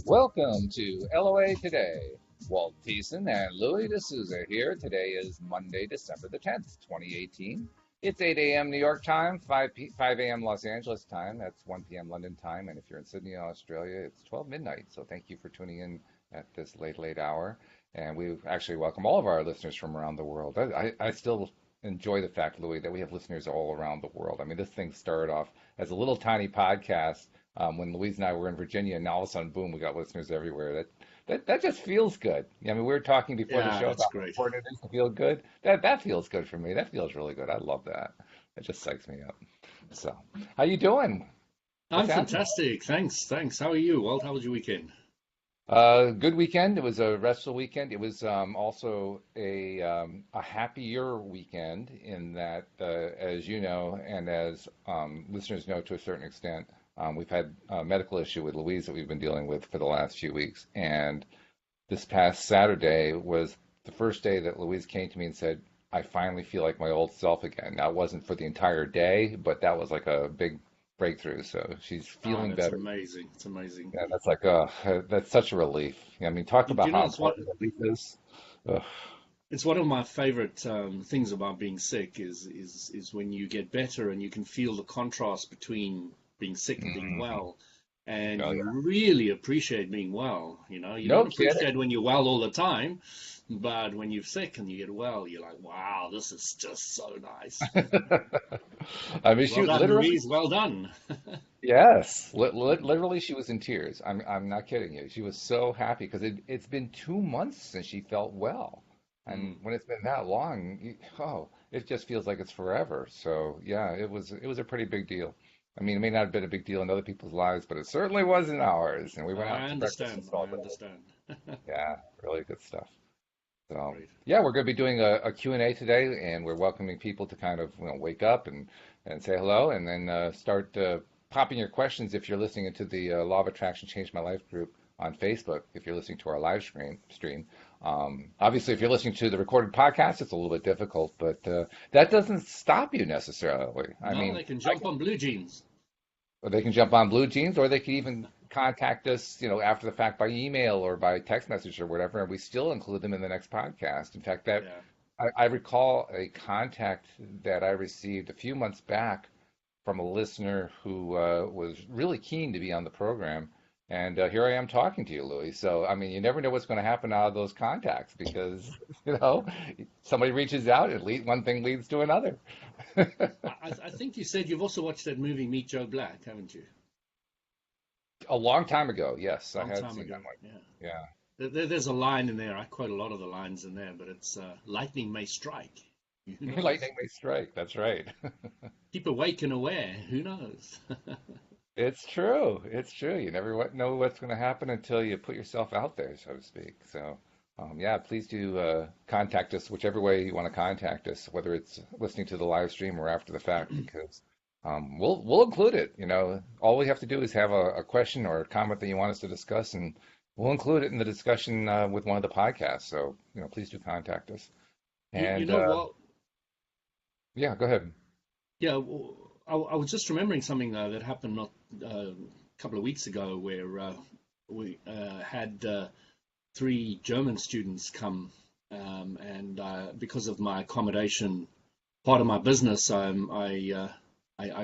Welcome to LOA Today. Walt Thiessen and Louis D'Souza here. Today is Monday, December the 10th, 2018. It's 8 a.m. New York time, 5 a.m. Los Angeles time. That's 1 p.m. London time. And if you're in Sydney, Australia, it's 12 midnight. So thank you for tuning in at this late hour. And we actually welcome all of our listeners from around the world. I still enjoy the fact, Louis, that we have listeners all around the world. I mean, this thing started off as a little tiny podcast when Louise and I were in Virginia, and now all of a sudden, boom, we got listeners everywhere. That just feels good. I mean, we were talking before the Yeah, show that's about how great. important it is to feel good. That feels good for me. That feels really good. I love that. It just psychs me up. So, how you doing? What's I'm happening? fantastic. Thanks. How are you, Walt? How was your weekend? Good weekend. It was a restful weekend. It was also a happier weekend in that, as you know, and as listeners know to a certain extent, we've had a medical issue with Louise that we've been dealing with for the last few weeks. And this past Saturday was the first day that Louise came to me and said, I finally feel like my old self again. Now, it wasn't for the entire day, but that was like a big breakthrough. So she's Ah, feeling that's better. amazing. It's amazing. Yeah, that's like, that's such a relief. I mean, talk Do about you know how it's what important relief is. Ugh. it's one of my favorite things about being sick is when you get better and you can feel the contrast between being sick and being Mhm. well, and Oh you yeah. really appreciate being well. You No don't kidding. appreciate when you're well all the time, but when you're sick and you get well, you're like, wow, this is just so nice. I mean, Well she done, literally, Louise. Well done. yes, literally, she was in tears. I'm not kidding you. She was so happy because it's been 2 months since she felt well, and Mm. when it's been that long, it just feels like it's forever. So yeah, it was a pretty big deal. I mean, it may not have been a big deal in other people's lives, but it certainly was in ours. And we went out I to breakfast and understand. I celebrated. understand. Yeah, really good stuff. So Great. yeah, we're going to be doing a Q&A today, and we're welcoming people to kind of wake up and say hello, and then start popping your questions if you're listening into the Law of Attraction Changed My Life group on Facebook. If you're listening to our live stream, obviously, if you're listening to the recorded podcast, it's a little bit difficult, but that doesn't stop you necessarily. I No, mean, they can jump on blue jeans. or they can jump on Blue Jeans, or they can even contact us, after the fact by email or by text message or whatever, and we still include them in the next podcast. In fact, that Yeah. I recall a contact that I received a few months back from a listener who was really keen to be on the program. And here I am talking to you, Louis. So, I mean, you never know what's going to happen out of those contacts because, you know, somebody reaches out and one thing leads to another. I think you said you've also watched that movie Meet Joe Black, haven't you? A long time ago, yes, I Long had time seen that ago. one. Yeah. Yeah. There's a line in there. I quote a lot of the lines in there, but it's lightning may strike. Who knows? Lightning may strike. That's right. Keep awake and aware. Who knows? It's true. It's true. You never know what's going to happen until you put yourself out there, so to speak. So, yeah, please do contact us whichever way you want to contact us, whether it's listening to the live stream or after the fact, because we'll include it. All we have to do is have a question or a comment that you want us to discuss, and we'll include it in the discussion with one of the podcasts. So, please do contact us. You And know what? yeah, go ahead. Yeah, I was just remembering something that happened not a couple of weeks ago where we had three German students come, and because of my accommodation, part of my business, I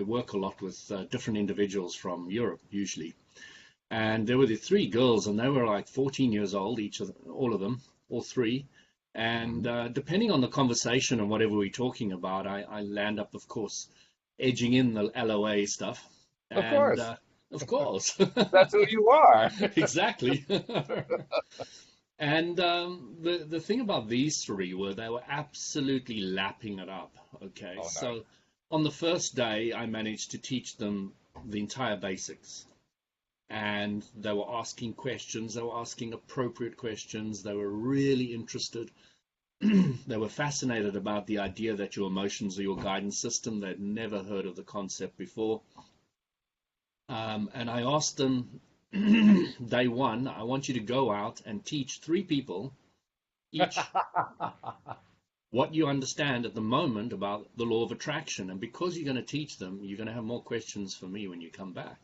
work a lot with different individuals from Europe usually, and there were the three girls, and they were like 14 years old, all of them, all three. And Mhm. depending on the conversation and whatever we're talking about, I land up, of course, edging in the LOA stuff. Of And course, of course, that's who you are. exactly. And the thing about these three were they were absolutely lapping it up. Okay, Oh, nice. so on the first day, I managed to teach them the entire basics. And they were asking questions, they were asking appropriate questions, they were really interested. They were fascinated about the idea that your emotions are your guidance system. They'd never heard of the concept before. And I asked them, day one, I want you to go out and teach three people each what you understand at the moment about the law of attraction. And because you're going to teach them, you're going to have more questions for me when you come back.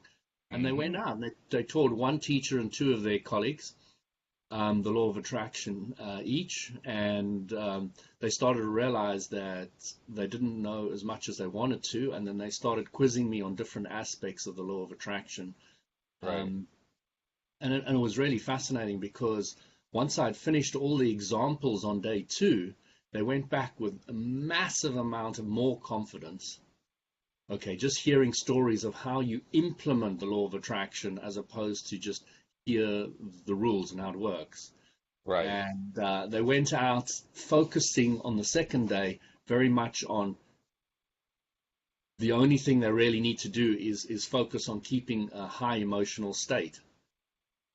And they went out and they taught one teacher and two of their colleagues the law of attraction each, and they started to realize that they didn't know as much as they wanted to, and then they started quizzing me on different aspects of the law of attraction. Right. And it was really fascinating because once I'd finished all the examples on day 2, they went back with a massive amount of more confidence. Okay, just hearing stories of how you implement the law of attraction as opposed to just hear the rules and how it works. Right. And they went out focusing on the second day very much on the only thing they really need to do is focus on keeping a high emotional state.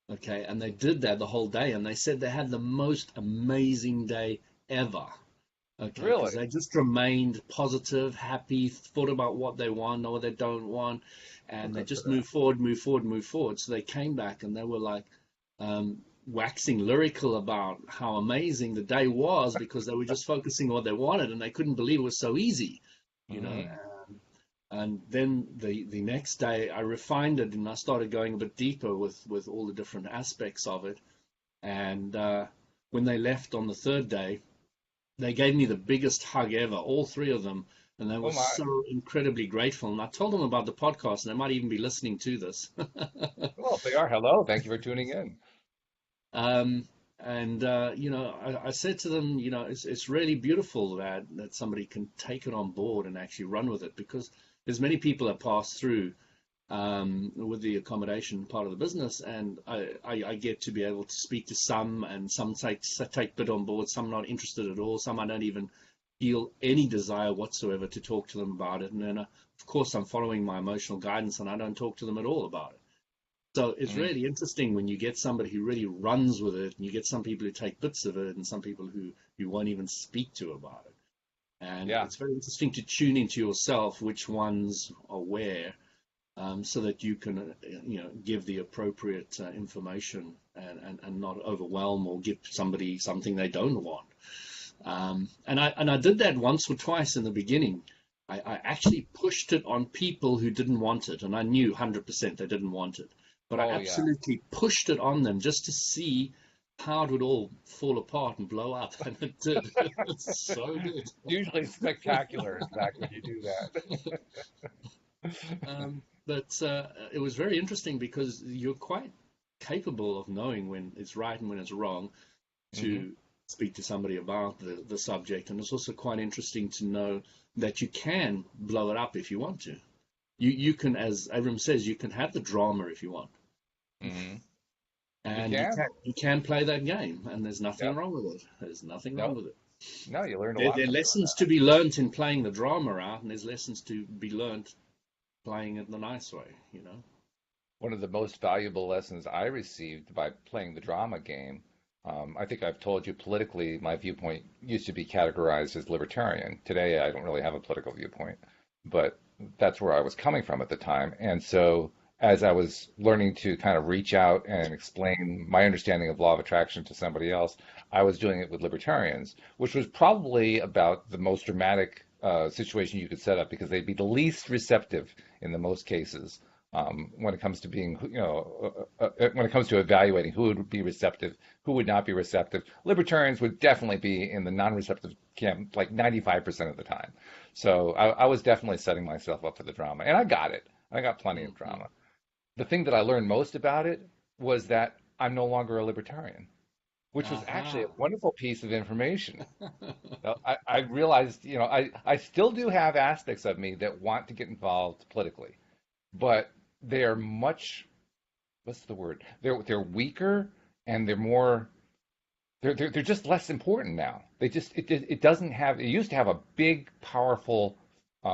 Okay, and they did that the whole day, and they said they had the most amazing day ever. Okay, Really? because they just remained positive, happy, thought about what they want or what they don't want, and they just move forward, move forward, move forward. So they came back and they were like waxing lyrical about how amazing the day was because they were just focusing on what they wanted, and they couldn't believe it was so easy, you know. And then the next day I refined it and I started going a bit deeper with all the different aspects of it. And when they left on the third day, they gave me the biggest hug ever, all three of them, and they were so incredibly grateful. And I told them about the podcast, and they might even be listening to this. Well, if they are, hello, thank you for tuning in. You know, I said to them, you know, it's really beautiful that somebody can take it on board and actually run with it, because there's many people that pass through with the accommodation part of the business, and I get to be able to speak to some, and some take bit on board, some not interested at all, some I don't even feel any desire whatsoever to talk to them about it, and then of course I'm following my emotional guidance and I don't talk to them at all about it. So it's really interesting when you get somebody who really runs with it, and you get some people who take bits of it, and some people who you won't even speak to about it. And it's very interesting to tune into yourself which ones are where, so that you can, you know, give the appropriate information and not overwhelm or give somebody something they don't want. And I did that once or twice in the beginning. I actually pushed it on people who didn't want it, and I knew 100% they didn't want it. But I absolutely pushed it on them just to see how it would all fall apart and blow up, and it did. It's so good. Usually spectacular, in fact, when you do that. But it was very interesting because you're quite capable of knowing when it's right and when it's wrong to speak to somebody about the subject. And it's also quite interesting to know that you can blow it up if you want to. You can, as Abram says, you can have the drama if you want. And you can play that game, and there's nothing wrong with it. There's nothing wrong with it. No, you learn a lot. There are lessons to be learned in playing the drama out, and there's lessons to be learned playing it the nice way, you know. One of the most valuable lessons I received by playing the drama game, I think I've told you politically, my viewpoint used to be categorized as libertarian. Today, I don't really have a political viewpoint, but that's where I was coming from at the time. And so as I was learning to kind of reach out and explain my understanding of law of attraction to somebody else, I was doing it with libertarians, which was probably about the most dramatic situation you could set up, because they'd be the least receptive in the most cases when it comes to being, you know, when it comes to evaluating who would be receptive, who would not be receptive. Libertarians would definitely be in the non-receptive camp like 95% of the time. So I was definitely setting myself up for the drama, and I got it. I got plenty of drama. The thing that I learned most about it was that I'm no longer a libertarian, which was actually a wonderful piece of information. I realized, you know, I still do have aspects of me that want to get involved politically, but they are much, what's the word? They're weaker, and they're more, they're just less important now. It doesn't have, it used to have a big, powerful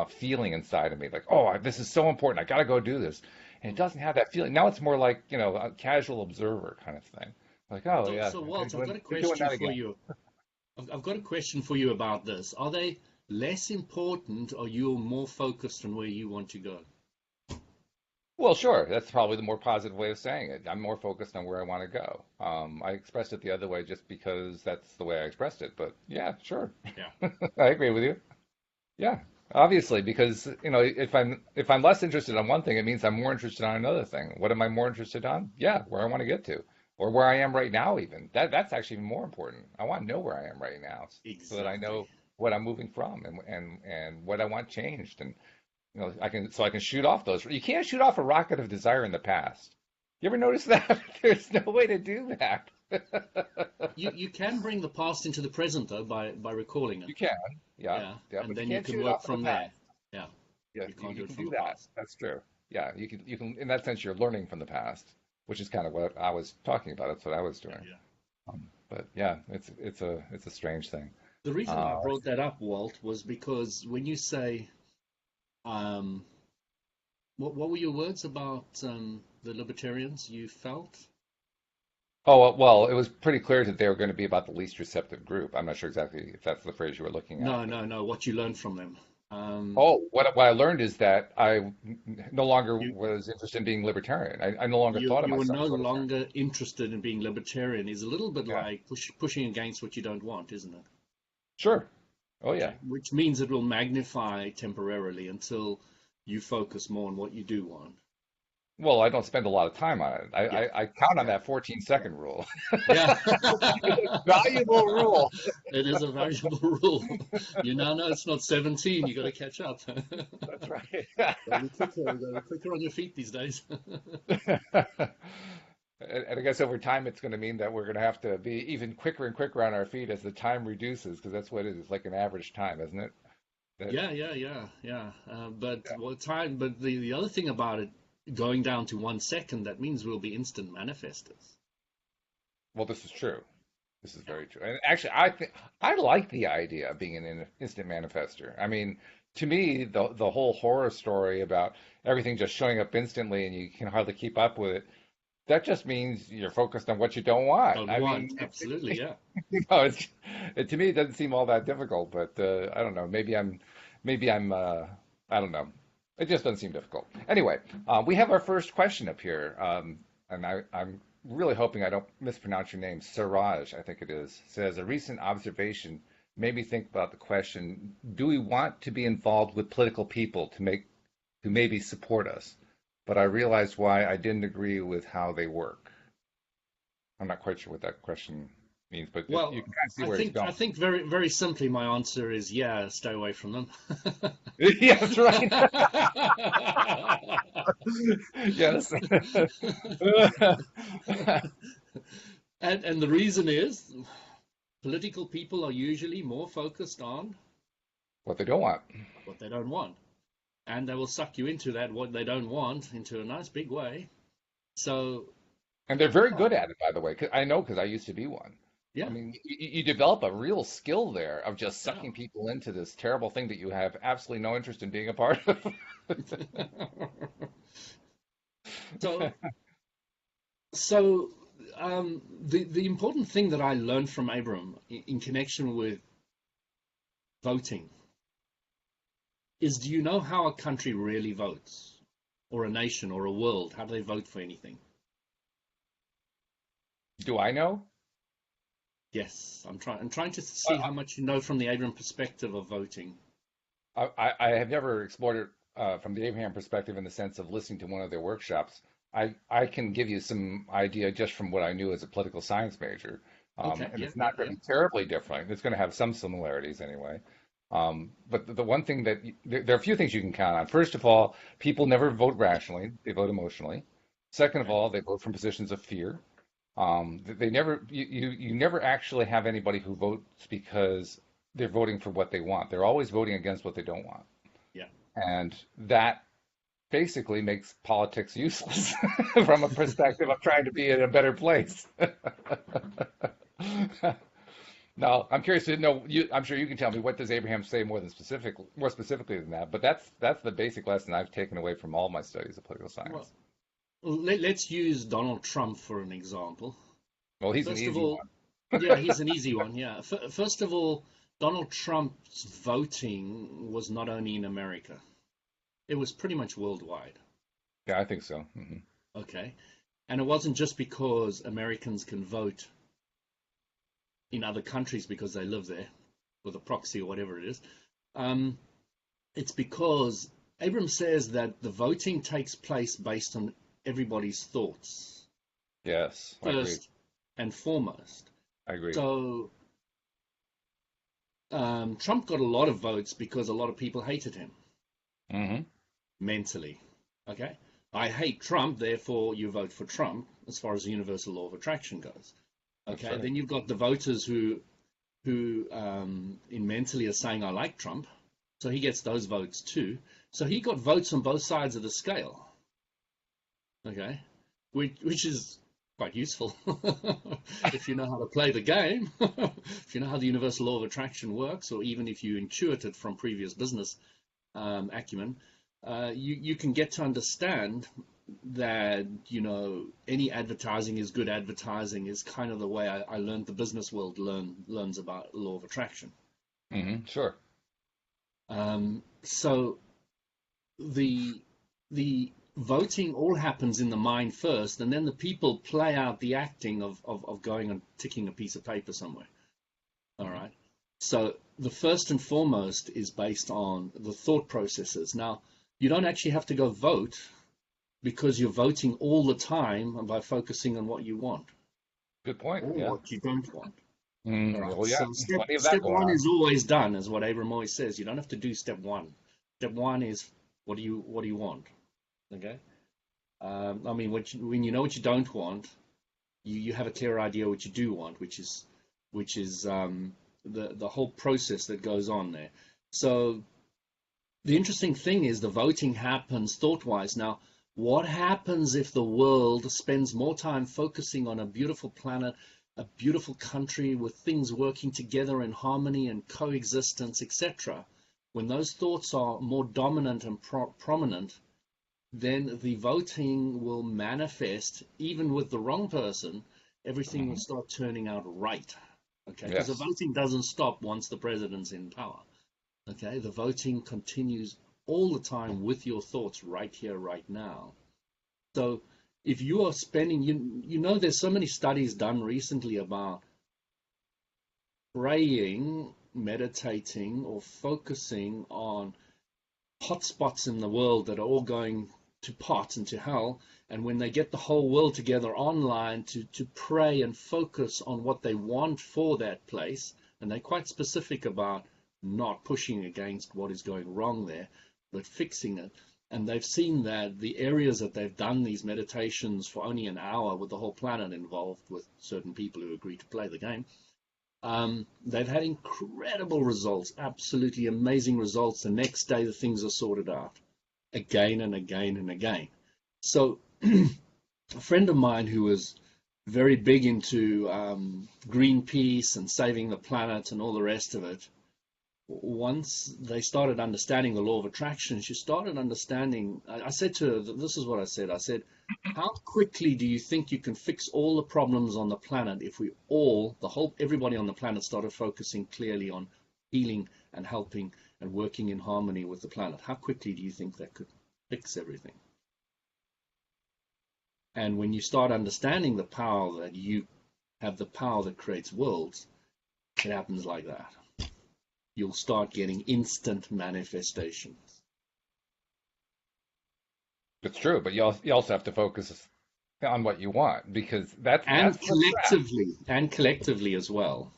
feeling inside of me, like, oh, this is so important, I got to go do this. And it doesn't have that feeling. Now it's more like, you know, a casual observer kind of thing. Like, oh, yeah. So, Walt, I've got a question for you. I've got a question for you about this. Are they less important, or you're more focused on where you want to go? Well, sure. That's probably the more positive way of saying it. I'm more focused on where I want to go. I expressed it the other way just because that's the way I expressed it. But yeah, sure. Yeah. I agree with you. Yeah. Obviously, because if I'm less interested on one thing, it means I'm more interested on another thing. What am I more interested on? Yeah, where I want to get to, or where I am right now. Even that's actually even more important. I want to know where I am right now, so that I Exactly. know what I'm moving from and what I want changed, and I can shoot off those. You can't shoot off a rocket of desire in the past. You ever notice that? There's no way to do that. You can bring the past into the present though by recalling it. You can, yeah, Yeah, yeah, and but you then you can't can shoot it work off of the from past. there. Yeah, Yeah, you you, can't do you it can from do the that. past. That's true. Yeah, you can in that sense you're learning from the past, which is kind of what I was talking about. That's what I was Yeah, doing. yeah. But yeah, it's a strange thing. The reason I Uh, brought that up, Walt, was because when you say, um, what were your words about the libertarians you felt? well, it was pretty clear that they were going to be about the least receptive group. I'm not sure exactly if that's the phrase you were looking at, No, but no, no. What you learned from them. what I learned is that I no longer You was interested in being libertarian. I no longer thought of you were myself no as libertarian. longer interested in being libertarian. Is a little bit Yeah, like pushing against what you don't want, isn't it? sure. Oh yeah. Okay, which means it will magnify temporarily until you focus more on what you do want. Well, I don't spend a lot of time on it. I, Yeah, I, I count on yeah, that 14-second rule. yeah. It's a valuable rule. It is a valuable rule. You now know it's not 17. You got to catch up. That's right. Gotta be quicker. Gotta be quicker on your feet these days. And I guess over time, it's going to mean that we're going to have to be even quicker and quicker on our feet as the time reduces, because that's what it is, like an average time, isn't it? That, Yeah, yeah, yeah, yeah. But yeah. what time? But the other thing about it, going down to 1 second, that means we'll be instant manifestors. Well, this is true. This is Yeah, very true. And actually, I think I like the idea of being an instant manifester. I mean, to me, the whole horror story about everything just showing up instantly and you can hardly keep up with it, that just means you're focused on what you don't want. don't I mean, want. Absolutely, yeah. to me, it doesn't seem all that difficult, but I don't know. Maybe I'm, I don't know. It just doesn't seem difficult. Anyway, we have our first question up here, and I'm really hoping I don't mispronounce your name. Saroj, I think it is, says a recent observation made me think about the question: do we want to be involved with political people to maybe support us? But I realized why I didn't agree with how they work. I'm not quite sure what that question means, but you Well, can kind of see where he's I going. think very simply my answer is yeah, stay away from them. Yeah, that's right. Yes. And the reason is political people are usually more focused on What they don't want. what they don't want. And they will suck you into that what they don't want into a nice big way. So And they're very yeah, good at it, by the way. 'Cause I know because I used to be one. I yeah, mean, you develop a real skill there of just yeah. sucking people into this terrible thing that you have absolutely no interest in being a part of. So so the important thing that I learned from Abram in connection with voting is, do you know how a country really votes, or a nation, or a world? How do they vote for anything? Do I know? Yes, I'm trying to see I, how much you know from the Abram perspective of voting. I have never explored it from the Abraham perspective in the sense of listening to one of their workshops. I can give you some idea just from what I knew as a political science major, Okay, and yeah, it's yeah, not going yeah. to be terribly different. It's going to have some similarities anyway. But the one thing that there are a few things you can count on. First of all, people never vote rationally; they vote emotionally. Second of Okay, all, they vote from positions of fear. They never you never actually have anybody who votes because they're voting for what they want. They're always voting against what they don't want. yeah. And that basically makes politics useless from a perspective of trying to be in a better place. Now, I'm curious to know, I'm sure you can tell me what does Abraham say more specifically than that, but that's the basic lesson I've taken away from all my studies of political Well, science. let's use Donald Trump for an example. Well, he's an First of easy all, one. yeah, he's an easy one. Yeah. First of all, Donald Trump's voting was not only in America; it was pretty much worldwide. Yeah, I think so. Okay, and it wasn't just because Americans can vote in other countries because they live there, with a proxy or whatever it is. Um, It's because Abram says that the voting takes place based on everybody's thoughts, Yes, I agree. first and foremost. I agree. So Trump got a lot of votes because a lot of people hated him Hmm. mentally. Okay? I hate Trump, therefore you vote for Trump as far as the universal law of attraction goes. That's Okay? right. Then you've got the voters who in mentally are saying I like Trump, so he gets those votes too. So he got votes on both sides of the scale. Okay, which is quite useful if you know how to play the game, if you know how the universal law of attraction works, or even if you intuit it from previous business acumen, you can get to understand that any advertising is good advertising is kind of the way I learned the business world learns about law of attraction. Sure. So the voting all happens in the mind first, and then the people play out the acting of going and ticking a piece of paper somewhere. All right. So the first and foremost is based on the thought processes. Now, you don't actually have to go vote because you're voting all the time by focusing on what you want Good point. or Yeah. what you don't want. All right. Oh, yeah. So step Plenty of that step going one on. is always done, is what Abram always says. You don't have to do step one. Step one is what do you want? Okay. I mean, when you know what you don't want, you have a clear idea what you do want, which is the whole process that goes on there. So the interesting thing is the voting happens thought-wise. Now, what happens if the world spends more time focusing on a beautiful planet, a beautiful country with things working together in harmony and coexistence, etc.? When those thoughts are more dominant and prominent, then the voting will manifest, even with the wrong person, everything will Hmm. start turning out right. Okay, because the Yes. voting doesn't stop once the president's in power. Okay, the voting continues all the time with your thoughts right here, right now. So if you are spending, there's so many studies done recently about praying, meditating, or focusing on hotspots in the world that are all going to pot and to hell. And when they get the whole world together online to pray and focus on what they want for that place, and they're quite specific about not pushing against what is going wrong there, but fixing it. And they've seen that the areas that they've done these meditations for only an hour with the whole planet involved, with certain people who agree to play the game, they've had incredible results, absolutely amazing results. The next day, the things are sorted out again and again and again. So, a friend of mine who was very big into Greenpeace and saving the planet and all the rest of it, once they started understanding the law of attraction, she started understanding. I said to her, this is what I said. I said, how quickly do you think you can fix all the problems on the planet if we all, everybody on the planet started focusing clearly on healing and helping and working in harmony with the planet? How quickly do you think that could fix everything? And when you start understanding the power that you have, the power that creates worlds, it happens like that. You'll start getting instant manifestations. It's true, but you also have to focus on what you want because that's And the trap. collectively as well.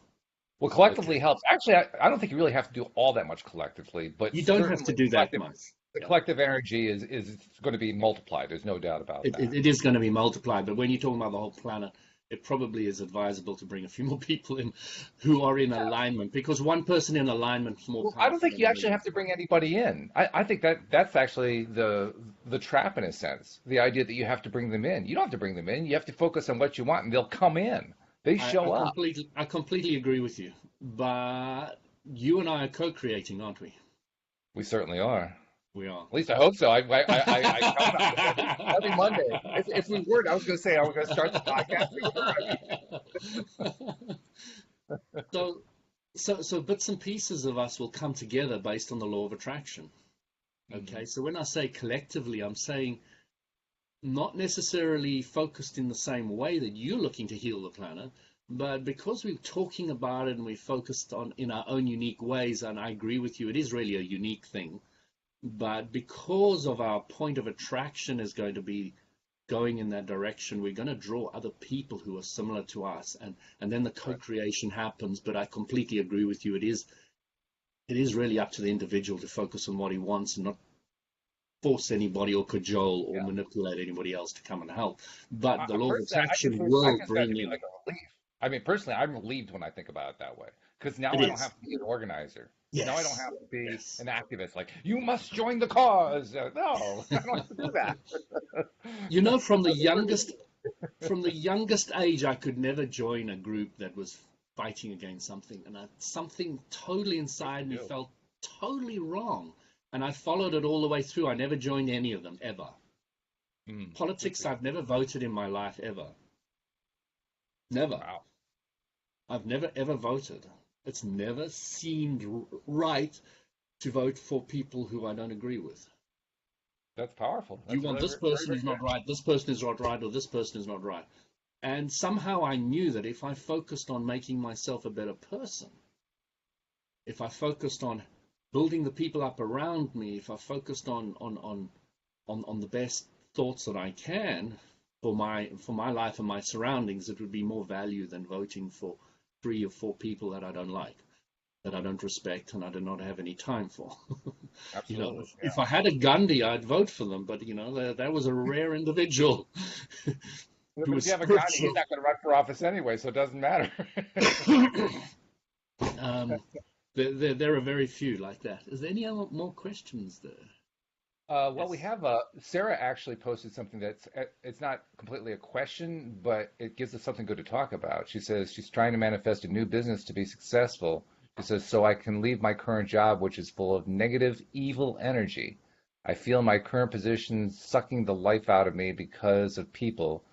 Well, Okay. collectively helps. Actually, I don't think you really have to do all that much collectively, but You don't have to certainly do that much. the Yeah. collective energy is going to be multiplied. There's no doubt about that. It is going to be multiplied, but when you're talking about the whole planet, it probably is advisable to bring a few more people in who are in alignment, because one person in alignment is more Well, I don't powerful think than you a actually million. have to bring anybody in. I think that's actually the trap in a sense. The idea that you have to bring them in. You don't have to bring them in. You have to focus on what you want, and they'll come in. They show up. I completely agree with you. But you and I are co-creating, aren't we? We certainly are. We are. At least I hope so. I count on it every Monday. If we weren't, I was going to say I was going to start the podcast. We were. so, so bits and pieces of us will come together based on the law of attraction. Hmm. Okay, so when I say collectively, I'm saying not necessarily focused in the same way that you're looking to heal the planet, but because we're talking about it and we're focused on in our own unique ways, and I agree with you, it is really a unique thing. But because of our point of attraction is going to be going in that direction, we're going to draw other people who are similar to us, and then the co-creation happens. But I completely agree with you. It is really up to the individual to focus on what he wants and not force anybody or cajole or manipulate anybody else to come and help. But the law of Personally, attraction I will consider that to bring be in. like a relief. I mean, personally, I'm relieved when I think about it that way because now It I don't is. have to be an organizer. Now I don't Yes. have to be Yes. an activist. Like, you must join the cause. No, I don't have to do that. You know, from the youngest age, I could never join a group that was fighting against something, and something totally inside me felt totally wrong, and I followed it all the way through. I never joined any of them ever. Politics, I've never voted in my life ever. Never. Wow, I've never ever voted. It's never seemed right to vote for people who I don't agree with. that's powerful. You That's want really this very, person very is not good. right, this person is not right, or this person is not right. And somehow I knew that if I focused on making myself a better person, if I focused on building the people up around me, if I focused on the best thoughts that I can for my life and my surroundings, it would be more value than voting for 3 or 4 people that I don't like, that I don't respect, and I do not have any time for. You know, Absolutely. if I had a Gandhi, I'd vote for them, but you know, that was a rare individual Yeah, who but if was you have a guy, he's spiritual. not going to run for office anyway, so it doesn't matter. um, there are very few like that. Is there any other more questions there? Well, we Yes. have Sarah actually posted something that's it's not completely a question, but it gives us something good to talk about. She says she's trying to manifest a new business to be successful. She says, so I can leave my current job, which is full of negative, evil energy. I feel my current position sucking the life out of me because of people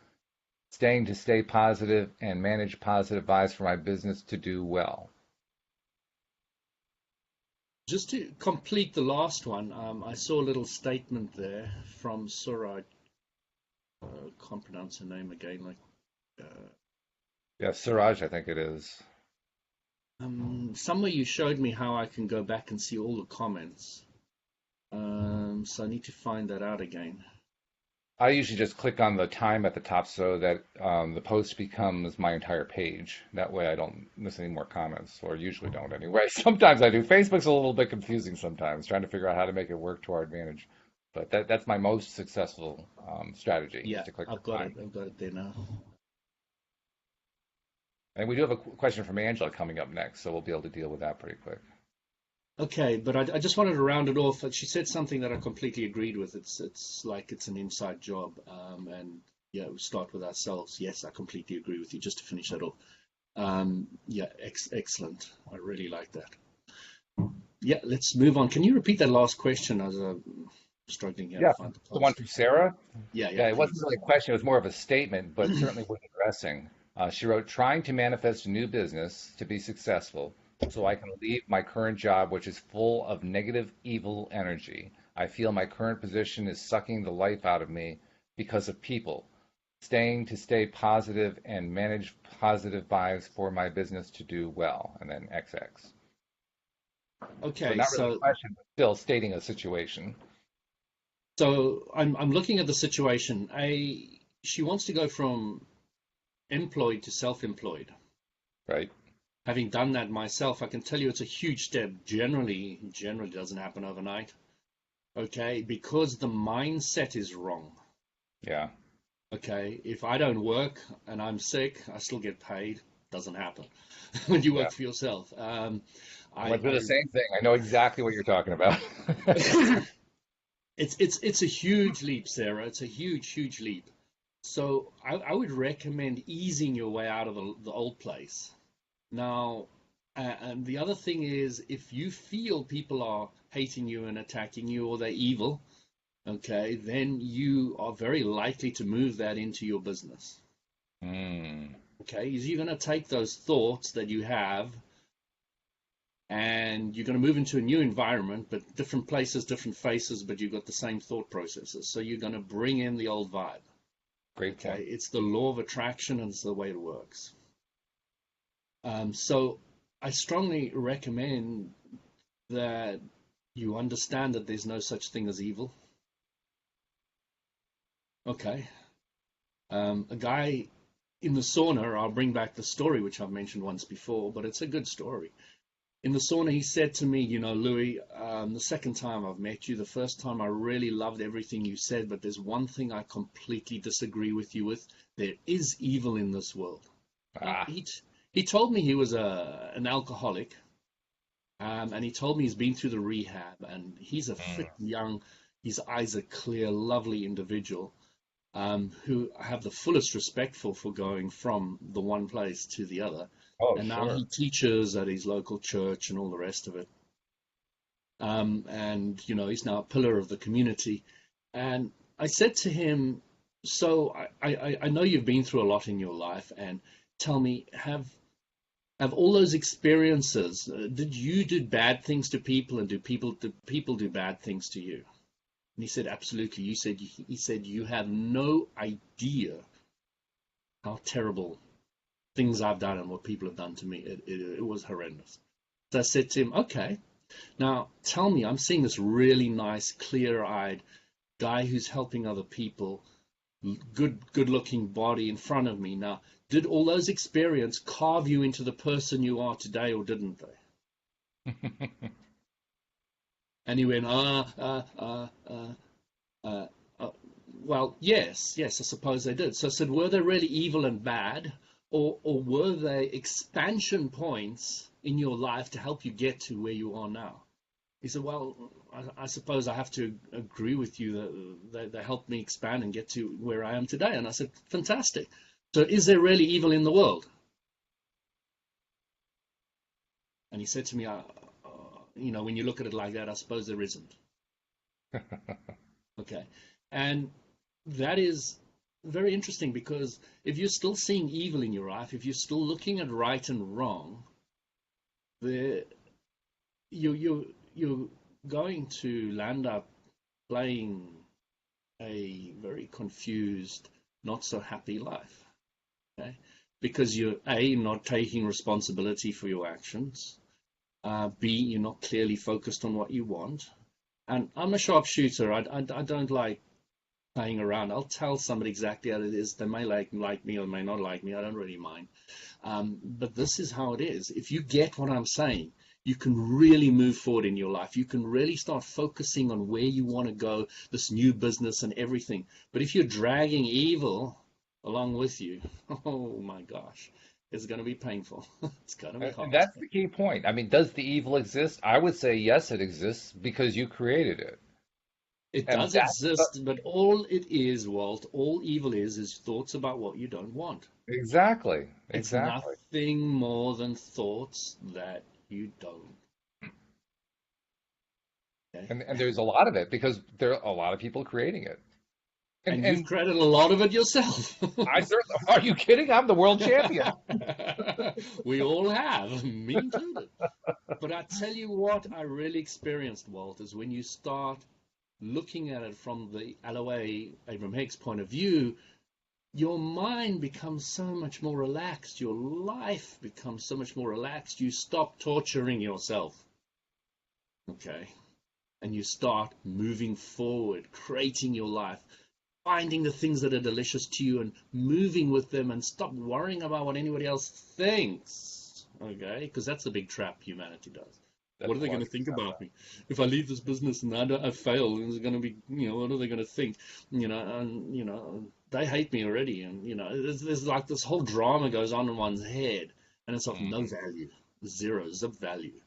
staying to stay positive and manage positive vibes for my business to do well. Just to complete the last one, I saw a little statement there from Saroj. Can't pronounce her name again. Like uh, Yeah, Suraj, I think it is. somewhere you showed me how I can go back and see all the comments. So I need to find that out again. I usually just click on the time at the top so that the post becomes my entire page. That way I don't miss any more comments, or usually don't anyway. Sometimes I do. Facebook's a little bit confusing sometimes, trying to figure out how to make it work to our advantage. But that's my most successful strategy, is Yeah, to click I've the got it. time. I've got it there now. And we do have a question from Angela coming up next, so we'll be able to deal with that pretty quick. Okay, but I just wanted to round it off. She said something that I completely agreed with. It's like it's an inside job, and yeah, we start with ourselves. Yes, I completely agree with you. Just to finish that off, yeah, excellent. I really like that. Yeah, let's move on. Can you repeat that last question? As I'm struggling here to Yeah, find the the one post. from Sarah. Yeah, yeah, Yeah, it wasn't please. really a question, it was more of a statement, but certainly worth addressing. She wrote, trying to manifest a new business to be successful so I can leave my current job, which is full of negative, evil energy. I feel my current position is sucking the life out of me because of people. Staying to stay positive and manage positive vibes for my business to do well. And then XX. So Okay, not really a question, but still stating a situation, so I'm looking at the situation. She wants to go from employed to self-employed. right? Having done that myself, I can tell you it's a huge step. Generally doesn't happen overnight. Okay, because the mindset is wrong. Yeah. Okay, if I don't work and I'm sick, I still get paid. Doesn't happen when you Yeah. work for yourself. I went through the same thing. I know exactly what you're talking about. It's a huge leap, Sarah. It's a huge leap. So I would recommend easing your way out of the old place. Now, and the other thing is, if you feel people are hating you and attacking you or they're evil, okay, then you are very likely to move that into your business. Mm, Okay, is you're going to take those thoughts that you have and you're going to move into a new environment, but different places, different faces, but you've got the same thought processes. So you're going to bring in the old vibe. great Okay, point. it's the law of attraction and it's the way it works. So I strongly recommend that You understand that there's no such thing as evil. Okay. A guy in the sauna, I'll bring back the story which I've mentioned once before, but it's a good story. In the sauna, he said to me, Louis, the second time I've met you, the first time I really loved everything you said, but there's one thing I completely disagree with you with. There is evil in this world. Now, Ah, he told me he was an alcoholic, and he told me he's been through the rehab, and he's a fit, mm. young, his eyes are clear, lovely individual, who I have the fullest respect for going from the one place to the other. Oh, And now sure. he teaches at his local church and all the rest of it. And, he's now a pillar of the community. And I said to him, so I know you've been through a lot in your life, and tell me, have all those experiences, did you do bad things to people, and do people do bad things to you? And he said, absolutely. He said, you have no idea how terrible things I've done and what people have done to me. It was horrendous. So I said to him, okay, now tell me, I'm seeing this really nice, clear-eyed guy who's helping other people, good-looking body in front of me. Now, did all those experiences carve you into the person you are today, or didn't they? And he went, uh, uh, well, yes, I suppose they did. So I said, were they really evil and bad, or were they expansion points in your life to help you get to where you are now? He said, well, I suppose I have to agree with you that they helped me expand and get to where I am today. And I said, fantastic. So is there really evil in the world? And he said to me, when you look at it like that, I suppose there isn't. Okay. And that is very interesting, because if you're still seeing evil in your life, if you're still looking at right and wrong, the, you're going to land up playing a very confused, not so happy life. Okay? Because you're A, not taking responsibility for your actions. B, you're not clearly focused on what you want. And I'm a sharpshooter. I don't like playing around. I'll tell somebody exactly how it is. They may like me or may not like me. I don't really mind. But this is how it is. If you get what I'm saying, you can really move forward in your life. You can really start focusing on where you want to go, this new business and everything. But if you're dragging evil along with you, oh my gosh, it's going to be painful. It's going to be hard. That's the key point. I mean, does the evil exist? I would say yes, it exists because you created it. It And does that's exist, but all it is, Walt, all evil is thoughts about what you don't want. exactly, It's exactly. nothing more than thoughts that you don't. Okay? And there's a lot of it because there are a lot of people creating it. And you've And created a lot of it yourself. I certainly, are you kidding? I'm the world champion. We all have, me included. But I tell you what I really experienced, Walt, is when you start looking at it from the LOA, Abraham Hicks point of view, your mind becomes so much more relaxed. Your life becomes so much more relaxed. You stop torturing yourself. Okay? And you start moving forward, creating your life, finding the things that are delicious to you and moving with them, and stop worrying about what anybody else thinks. Okay? Because that's the big trap humanity does. What That's are they going to 100%. think about me? If I leave this business and I fail, it's going to be, what are they going to think? They hate me already. And, there's like this whole drama goes on in one's head, and it's of no Mhm. value, zeros of value.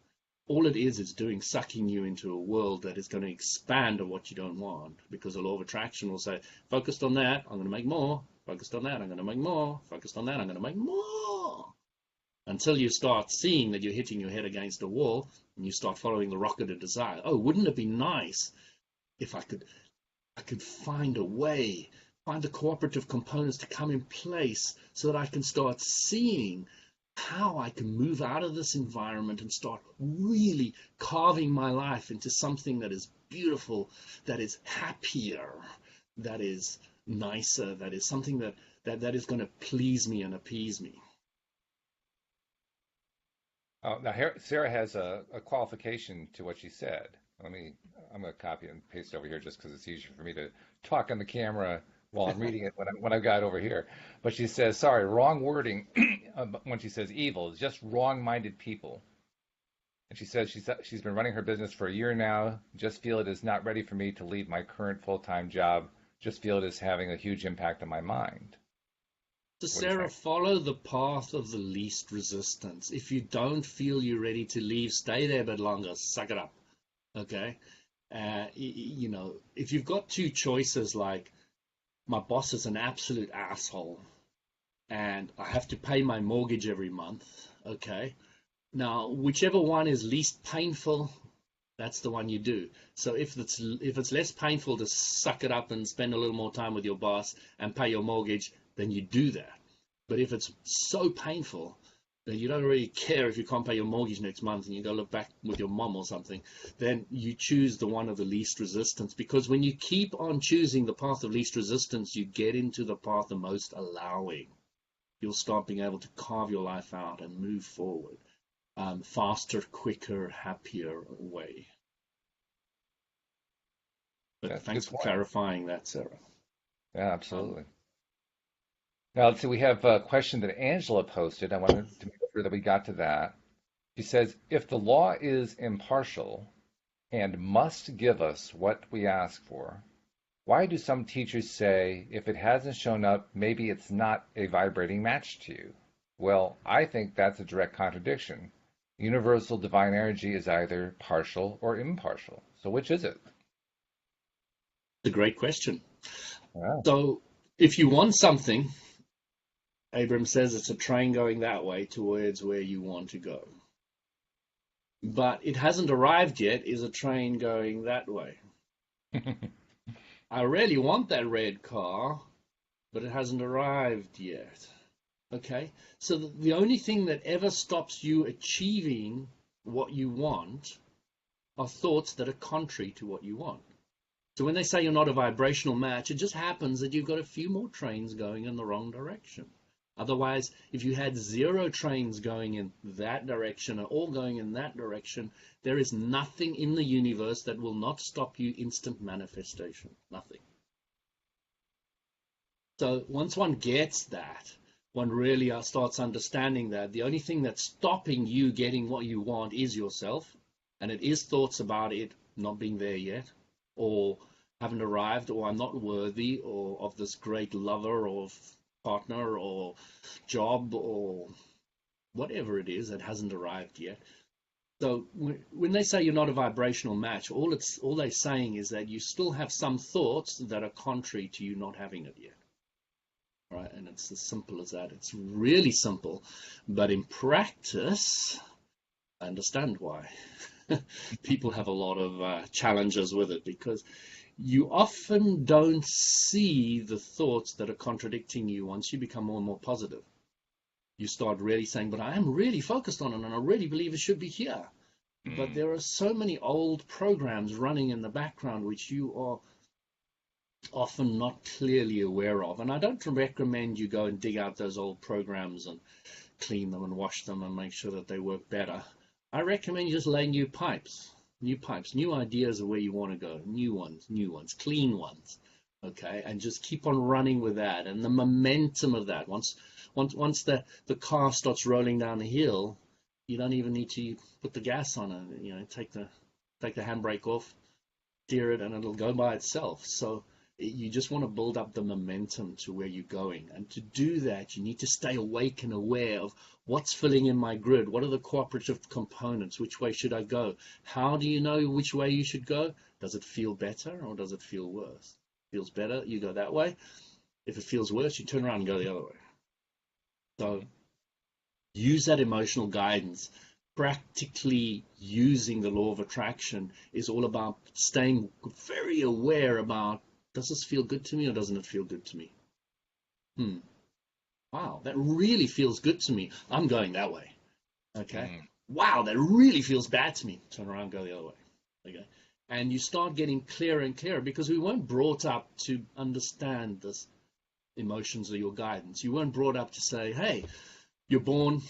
All it is doing, sucking you into a world that is going to expand on what you don't want, because the law of attraction will say, focused on that, I'm going to make more. Focused on that, I'm going to make more. Focused on that, I'm going to make more. Until you start seeing that you're hitting your head against a wall, and you start following the rocket of desire. Oh, wouldn't it be nice if I could find a way, find the cooperative components to come in place so that I can start seeing how I can move out of this environment and start really carving my life into something that is beautiful, that is happier, that is nicer, that is something that is going to please me and appease me. Now, Sarah has a qualification to what she said. I'm going to copy and paste over here just because it's easier for me to talk on the camera while I'm reading it when I've got it over here. But she says, sorry, wrong wording when she says evil. It's just wrong-minded people. And she says she's been running her business for a year now. Just feel it is not ready for me to leave my current full-time job. Just feel it is having a huge impact on my mind. So What do you Sarah, think? follow the path of the least resistance. If you don't feel you're ready to leave, stay there a bit longer. Suck it up. Okay? You know, if you've got two choices like my boss is an absolute asshole and I have to pay my mortgage every month, okay? Now, whichever one is least painful, that's the one you do. So if it's less painful to suck it up and spend a little more time with your boss and pay your mortgage, then you do that. But if it's so painful that you don't really care if you can't pay your mortgage next month and you go live back with your mom or something, then you choose the one of the least resistance. Because when you keep on choosing the path of least resistance, you get into the path of most allowing. You'll start being able to carve your life out and move forward. Faster, quicker, happier way. But That's a thanks good for point. clarifying that, Sarah. Yeah, Um, absolutely. Now, let's see, we have a question that Angela posted. I wanted to make sure that we got to that. She says, if the law is impartial and must give us what we ask for, why do some teachers say if it hasn't shown up, maybe it's not a vibrating match to you? Well, I think that's a direct contradiction. Universal divine energy is either partial or impartial. So which is it? it's a great question. Yeah. So if you want something, Abram says it's a train going that way towards where you want to go. But it hasn't arrived yet is a train going that way. I really want that red car, but it hasn't arrived yet. Okay? So the only thing that ever stops you achieving what you want are thoughts that are contrary to what you want. So when they say you're not a vibrational match, it just happens that you've got a few more trains going in the wrong direction. Otherwise, if you had 0 trains going in that direction and all going in that direction, there is nothing in the universe that will not stop you instant manifestation. Nothing. So once one gets that, one really starts understanding that the only thing that's stopping you getting what you want is yourself, and it is thoughts about it not being there yet, or haven't arrived, or I'm not worthy, or of this great lover or partner or job or whatever it is that hasn't arrived yet. So when they say you're not a vibrational match, all they're saying is that you still have some thoughts that are contrary to you not having it yet. Right? And it's as simple as that. It's really simple, but in practice, I understand why people have a lot of challenges with it, because you often don't see the thoughts that are contradicting you once you become more and more positive. You start really saying, but I am really focused on it and I really believe it should be here. But Mm. there are so many old programs running in the background which you are often not clearly aware of. And I don't recommend you go and dig out those old programs and clean them and wash them and make sure that they work better. I recommend you just lay new pipes, new ideas of where you want to go, new ones, clean ones, okay? And just keep on running with that. And the momentum of that, once the car starts rolling down the hill, you don't even need to put the gas on it. You know, take the handbrake off, steer it, and it'll go by itself. So you just want to build up the momentum to where you're going. And to do that, you need to stay awake and aware of what's filling in my grid. What are the cooperative components? Which way should I go? How do you know which way you should go? Does it feel better or does it feel worse? Feels better, you go that way. If it feels worse, you turn around and go the other way. So use that emotional guidance. Practically using the law of attraction is all about staying very aware about, does this feel good to me or doesn't it feel good to me? Wow, that really feels good to me. I'm going that way. Okay. Mm. Wow, that really feels bad to me. Turn around, go the other way. Okay. And you start getting clearer and clearer, because we weren't brought up to understand this emotions or your guidance. You weren't brought up to say, hey, you're born.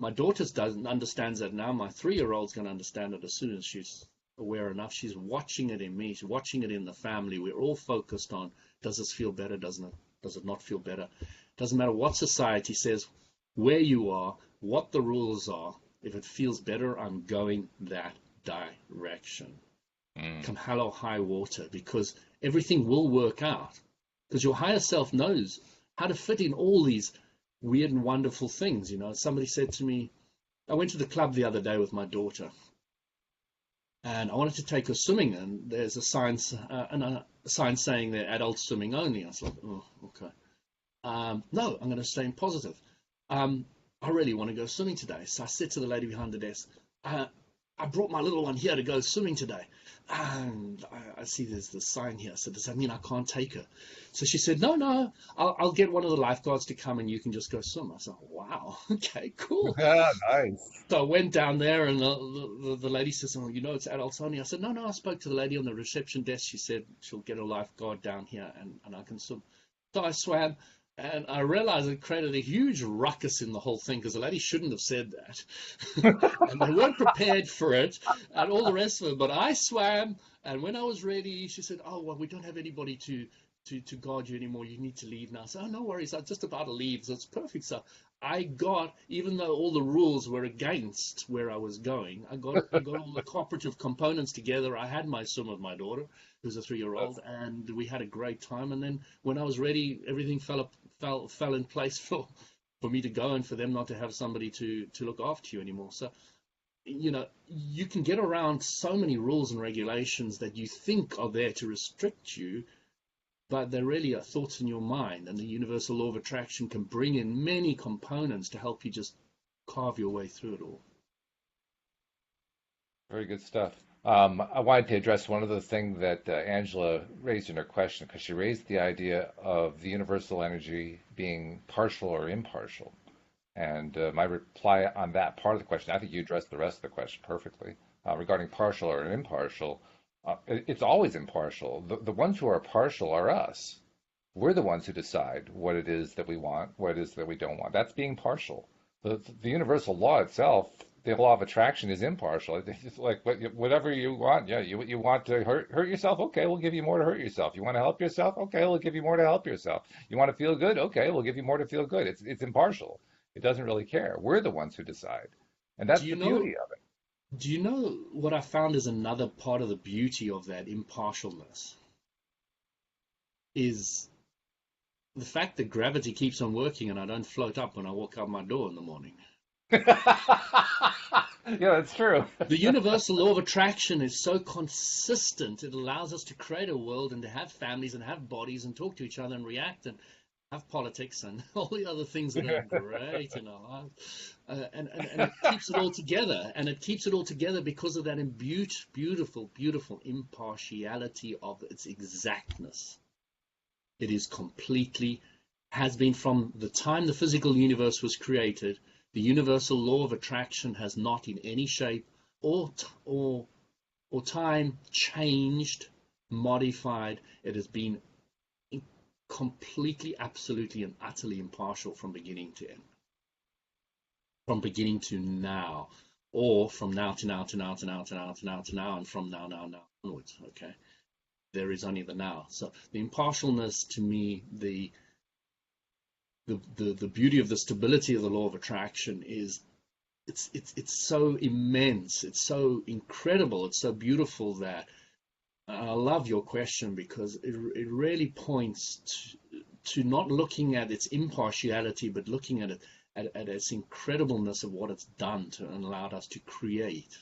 My daughter doesn't understands that now. My 3-year-old's going to understand it as soon as she's aware enough. She's watching it in me. She's watching it in the family. We're all focused on, does this feel better? Doesn't it? Does it not feel better? Doesn't matter what society says, where you are, what the rules are. If it feels better, I'm going that direction. Come hell or high water, because everything will work out. Because your higher self knows how to fit in all these weird and wonderful things. Somebody said to me, I went to the club the other day with my daughter, and I wanted to take her swimming, and there's a sign saying they're adult swimming only. I was like, oh, okay. No, I'm going to stay in positive. I really want to go swimming today. So I said to the lady behind the desk, I brought my little one here to go swimming today. And I see there's the sign here. So does that mean I can't take her? So she said, no, I'll get one of the lifeguards to come and you can just go swim. I said, wow, okay, cool. Yeah, nice. So I went down there, and the lady says, oh, it's adults only. I said, no, I spoke to the lady on the reception desk. She said she'll get a lifeguard down here and I can swim. So I swam. And I realized it created a huge ruckus in the whole thing, because the lady shouldn't have said that. And they weren't prepared for it and all the rest of it. But I swam, and when I was ready, she said, oh, well, we don't have anybody to guard you anymore. You need to leave now. So, oh, no worries. I'm just about to leave. So it's perfect. So I got, even though all the rules were against where I was going, I got all the cooperative components together. I had my swim with my daughter, who's a 3-year-old, and we had a great time. And then when I was ready, everything fell in place for me to go, and for them not to have somebody to look after you anymore. So, you can get around so many rules and regulations that you think are there to restrict you, but they really are thoughts in your mind, and the universal law of attraction can bring in many components to help you just carve your way through it all. Very good stuff. I wanted to address one of the things that Angela raised in her question, because she raised the idea of the universal energy being partial or impartial. And my reply on that part of the question, I think you addressed the rest of the question perfectly. Regarding partial or impartial, it's always impartial. The ones who are partial are us. We're the ones who decide what it is that we want, what it is that we don't want. That's being partial. The universal law itself, the law of attraction, is impartial. It's like whatever you want. Yeah, you want to hurt yourself? Okay, we'll give you more to hurt yourself. You want to help yourself? Okay, we'll give you more to help yourself. You want to feel good? Okay, we'll give you more to feel good. It's impartial. It doesn't really care. We're the ones who decide, and that's the beauty of it. Do you know what I found is another part of the beauty of that impartialness? Is the fact that gravity keeps on working and I don't float up when I walk out my door in the morning. Yeah, that's true. The universal law of attraction is so consistent. It allows us to create a world and to have families and have bodies and talk to each other and react and have politics and all the other things that are great in our lives. And it keeps it all together. And it keeps it all together because of that beautiful, beautiful impartiality of its exactness. It is completely, has been from the time the physical universe was created. The universal law of attraction has not in any shape or time changed, modified. It has been completely, absolutely, and utterly impartial from beginning to end. From beginning to now, or from now to now to now to now to now to now to now, and from now onwards. Okay, there is only the now. So the impartialness, to me, the beauty of the stability of the law of attraction is it's so immense, it's so incredible, it's so beautiful that I love your question, because it really points to not looking at its impartiality, but looking at it at its incredibleness of what it's done to and allowed us to create.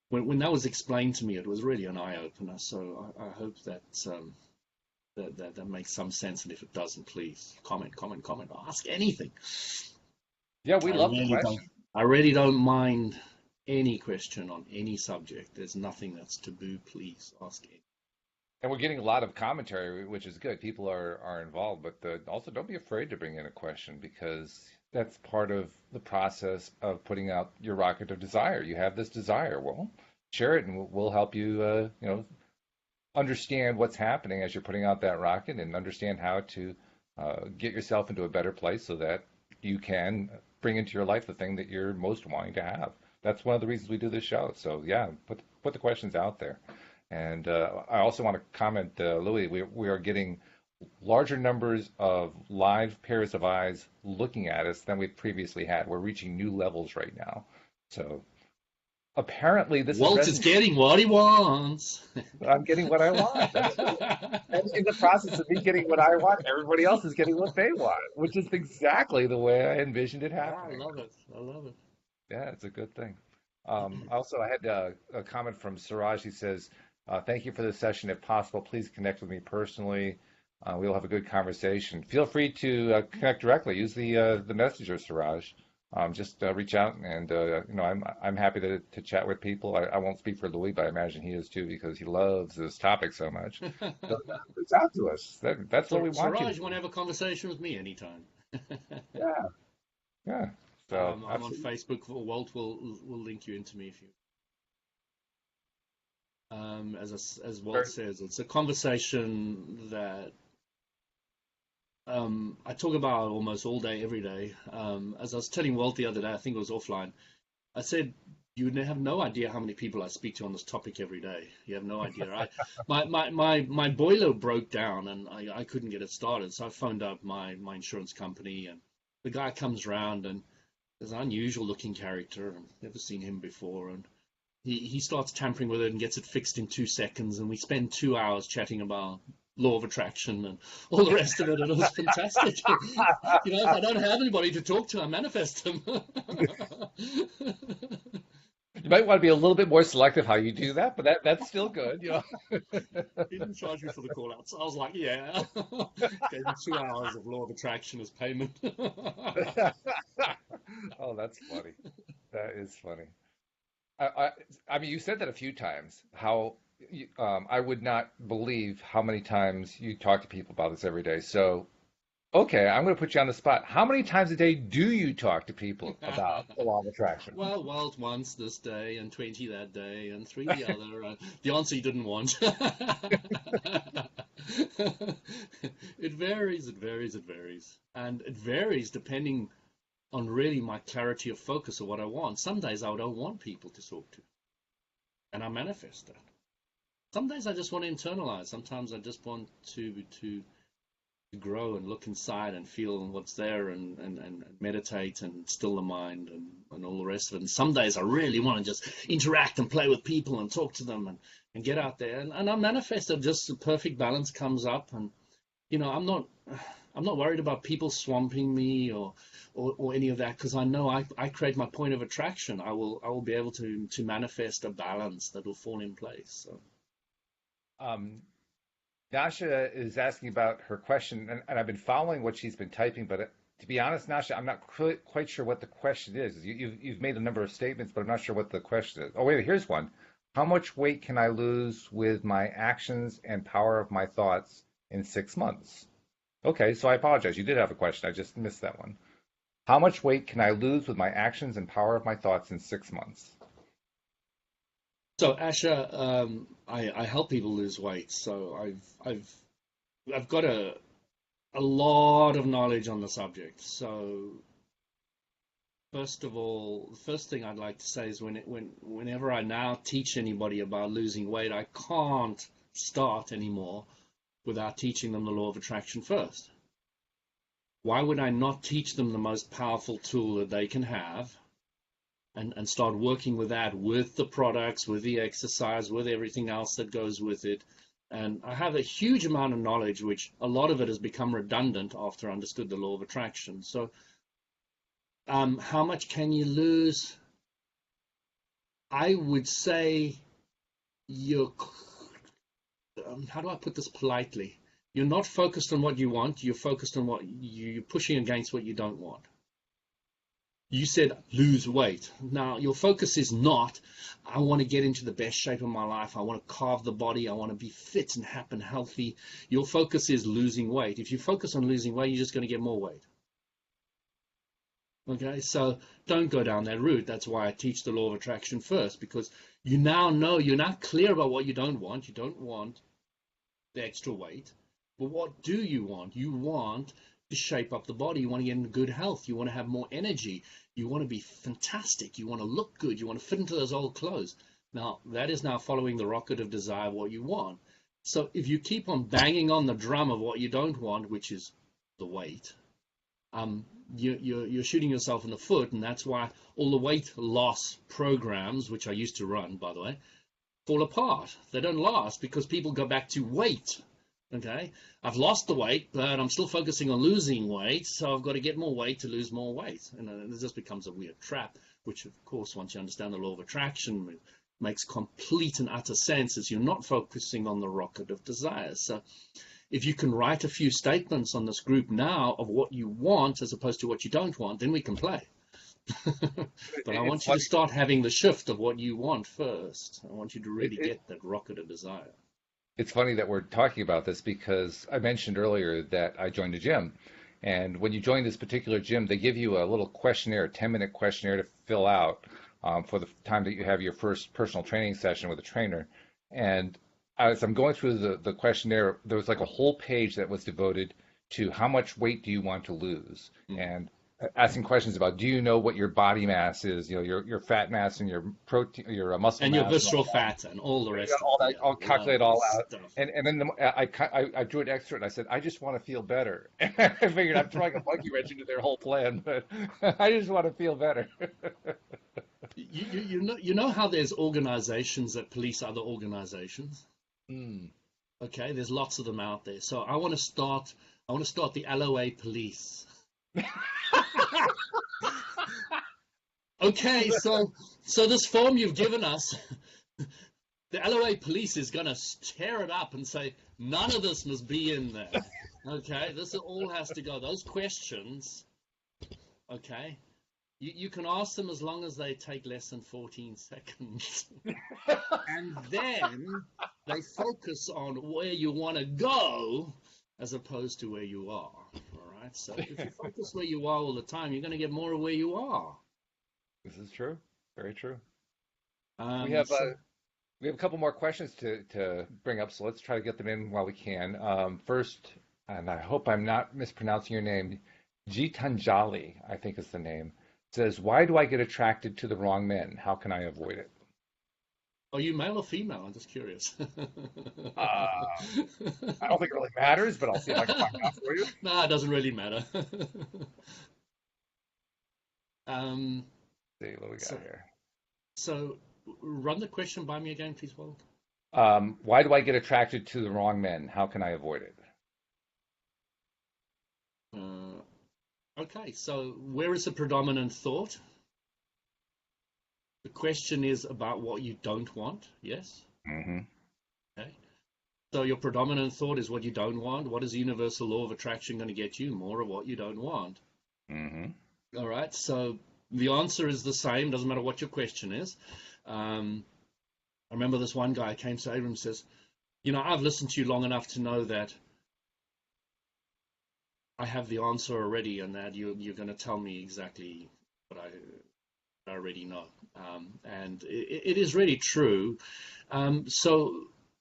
When that was explained to me, it was really an eye-opener. So I hope that that makes some sense, and if it doesn't, please comment, ask anything. Yeah, we love the question. I really don't mind any question on any subject. There's nothing that's taboo. Please ask it. And we're getting a lot of commentary, which is good. People are involved, but also don't be afraid to bring in a question, because that's part of the process of putting out your rocket of desire. You have this desire. Well, share it, and we'll help you, understand what's happening as you're putting out that rocket, and understand how to get yourself into a better place so that you can bring into your life the thing that you're most wanting to have. that's one of the reasons we do this show. So yeah, put the questions out there. And I also want to comment, Louis, we are getting larger numbers of live pairs of eyes looking at us than we've previously had. We're reaching new levels right now. So apparently this is Walt is resonating. getting what he wants. I'm getting what I want. That's right. And in the process of me getting what I want, everybody else is getting what they want, which is exactly the way I envisioned it Yeah, I happening. love it. I love it. Yeah, it's a good thing. Also, I had a comment from Saroj. He says, "Thank you for the session. If possible, please connect with me personally. We'll have a good conversation. Feel free to connect directly. Use the messenger, Saroj. Just reach out, and I'm happy to chat with people. I won't speak for Louis, but I imagine he is too because he loves this topic so much. So reach out to us. That's what we want you to Saroj, you do. want to have a conversation with me anytime? Yeah, yeah. So I'm on absolutely. Facebook. Walt will link you into me if you. As Walt says, it's a conversation that I talk about almost all day, every day. As I was telling Walt the other day, I think it was offline. I said, you would have no idea how many people I speak to on this topic every day. You have no idea. My boiler broke down and I couldn't get it started. So I phoned up my insurance company, and the guy comes around, and there's an unusual looking character. I've never seen him before. And he starts tampering with it and gets it fixed in 2 seconds. And we spend 2 hours chatting about law of attraction and all the rest of it. And it was fantastic. If I don't have anybody to talk to, I manifest them. You might want to be a little bit more selective how you do that, but that's still good. He didn't charge me for the call out. So I was like, yeah. Gave him 2 hours of law of attraction as payment. Oh, that's funny. That is funny. I mean, you said that a few times. I would not believe how many times you talk to people about this every day. So, okay, I'm going to put you on the spot. How many times a day do you talk to people about the law of attraction? Well, Walt once this day, and 20 that day, and 3 the other. The answer he didn't want. It varies, it varies, it varies. And it varies depending on really my clarity of focus of what I want. Some days I don't want people to talk to, and I manifest that. Some days I just want to internalize. Sometimes I just want to grow and look inside and feel what's there, and meditate and still the mind, and all the rest of it. And some days I really want to just interact and play with people and talk to them, and get out there. And I manifest that just the perfect balance comes up. And I'm not worried about people swamping me or any of that, because I know I create my point of attraction. I will be able to manifest a balance that will fall in place. So. Um, Nasha is asking about her question, and I've been following what she's been typing, but to be honest, Nasha, I'm not quite sure what the question is. You've made a number of statements, but I'm not sure what the question is. Oh, wait, here's one. How much weight can I lose with my actions and power of my thoughts in 6 months? Okay, so I apologize. You did have a question. I just missed that one. How much weight can I lose with my actions and power of my thoughts in 6 months? So Asha, I help people lose weight. So I've got a lot of knowledge on the subject. So first of all, the first thing I'd like to say is whenever I now teach anybody about losing weight, I can't start anymore without teaching them the law of attraction first. Why would I not teach them the most powerful tool that they can have, and start working with that, with the products, with the exercise, with everything else that goes with it? And I have a huge amount of knowledge, which a lot of it has become redundant after I understood the law of attraction. So how much can you lose? I would say how do I put this politely? You're not focused on what you want. You're focused on what you're pushing against what you don't want. You said lose weight. Now, your focus is not, I want to get into the best shape of my life. I want to carve the body. I want to be fit and happy and healthy. Your focus is losing weight. If you focus on losing weight, you're just going to get more weight. Okay, so don't go down that route. That's why I teach the law of attraction first, because you now know, you're now clear about what you don't want. You don't want the extra weight. But what do you want? You want to shape up the body. You want to get in good health. You want to have more energy. You want to be fantastic. You want to look good. You want to fit into those old clothes. Now, that is now following the rocket of desire, what you want. So if you keep on banging on the drum of what you don't want, which is the weight, you're shooting yourself in the foot, and that's why all the weight loss programs, which I used to run, by the way, fall apart. They don't last because people go back to weight. Okay, I've lost the weight, but I'm still focusing on losing weight, so I've got to get more weight to lose more weight. And it just becomes a weird trap, which, of course, once you understand the law of attraction, makes complete and utter sense as you're not focusing on the rocket of desire. So if you can write a few statements on this group now of what you want as opposed to what you don't want, then we can play. But I want you to start having the shift of what you want first. I want you to really get that rocket of desire. It's funny that we're talking about this because I mentioned earlier that I joined a gym. And when you join this particular gym, they give you a little questionnaire, a 10-minute questionnaire to fill out for the time that you have your first personal training session with a trainer. And as I'm going through the questionnaire, there was like a whole page that was devoted to how much weight do you want to lose? And asking questions about, do you know what your body mass is, your fat mass and your protein, your muscle and mass, your visceral fat and all the rest all of that. it. I'll calculate all out. Stuff. And then I drew an extra and I said, I just want to feel better. I figured I'm throwing a monkey wrench into their whole plan, but I just want to feel better. You know how there's organizations that police other organizations? Okay, there's lots of them out there. So I want to start the LOA police. Okay, so this form you've given us, the LOA police is going to tear it up and say, none of this must be in there. Okay, this all has to go. Those questions, okay, you can ask them as long as they take less than 14 seconds. And then they focus on where you want to go as opposed to where you are. All right, so if you focus where you are all the time, you're going to get more of where you are. This is true. Very true. We have a couple more questions to bring up, so let's try to get them in while we can. First, and I hope I'm not mispronouncing your name, Geetanjali, I think is the name, says, why do I get attracted to the wrong men? How can I avoid it? Are you male or female? I'm just curious. I don't think it really matters, but I'll see if I can find out for you. No, it doesn't really matter. See what we got here. So, run the question by me again, please, Walt. Why do I get attracted to the wrong men? How can I avoid it? Okay, so where is the predominant thought? The question is about what you don't want, yes? Mm-hmm. Okay. So your predominant thought is what you don't want. What is the universal law of attraction going to get you? More of what you don't want. Mm-hmm. All right, so the answer is the same. Doesn't matter what your question is. I remember this one guy came to Abram and says, I've listened to you long enough to know that I have the answer already, and that you're going to tell me exactly what I already know. And it is really true. So